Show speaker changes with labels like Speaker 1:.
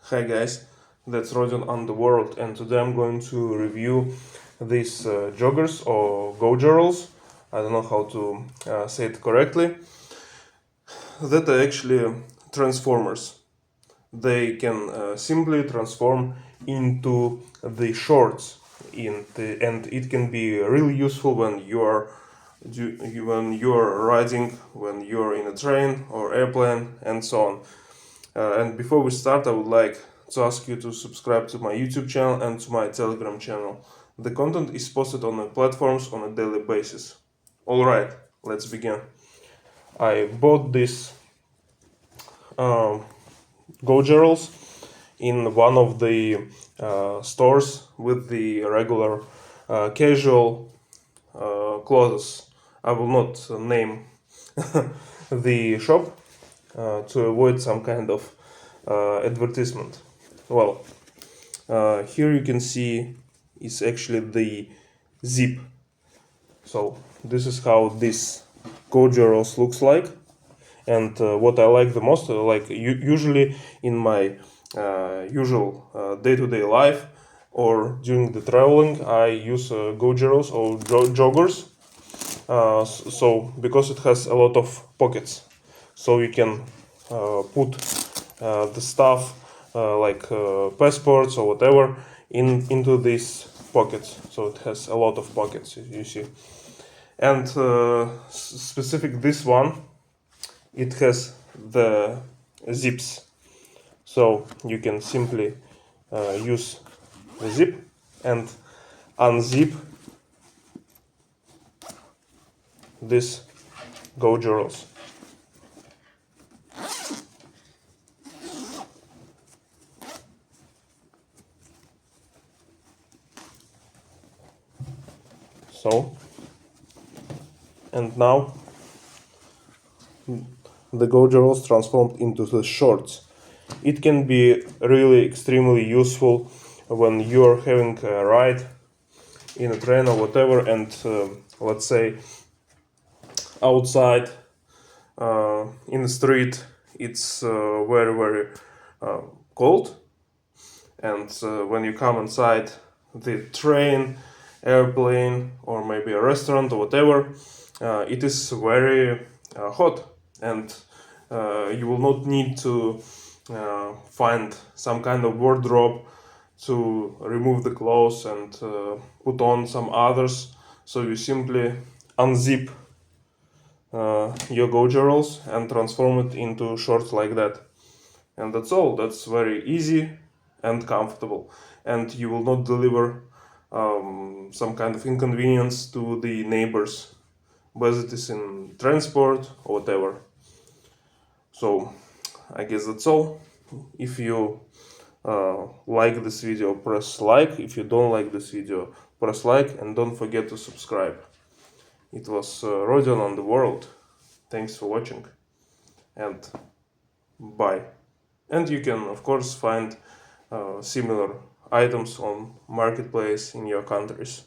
Speaker 1: Hi guys, that's Rodion on the world, and today I'm going to review these joggers or go-joggers. I don't know how to say it correctly. That are actually transformers. They can simply transform into the shorts, and it can be really useful when when you're riding, when you're in a train or airplane, and so on. And before we start, I would like to ask you to subscribe to my YouTube channel and to my Telegram channel. The content is posted on the platforms on a daily basis. Alright, let's begin. I bought these go-joggers in one of the stores with the regular casual clothes. I will not name the shop to avoid some kind of advertisement. Well, here you can see is actually the zip. So this is how this go-joggers looks like. And what I like the most, usually in my usual day-to-day life or during the traveling, I use go-joggers or joggers. So because it has a lot of pockets, so you can put the stuff passports or whatever into these pockets. So it has a lot of pockets, you see. And specific this one, it has the zips, so you can simply use the zip and unzip this go-joggers. So, and now the go-joggers transformed into the shorts. It can be really extremely useful when you're having a ride in a train or whatever, and let's say outside in the street it's very cold, and when you come inside the train, airplane, or maybe a restaurant or whatever, it is very hot, and you will not need to find some kind of wardrobe to remove the clothes and put on some others. So you simply unzip your go-joggers and transform it into shorts like that. And that's all. That's very easy and comfortable, and you will not deliver some kind of inconvenience to the neighbors, whether it is in transport or whatever. So I guess that's all. If you like this video, press like. If you don't like this video, press like, and don't forget to subscribe. It was Rodion on the world. Thanks for watching, and bye. And you can of course find similar items on marketplace in your countries.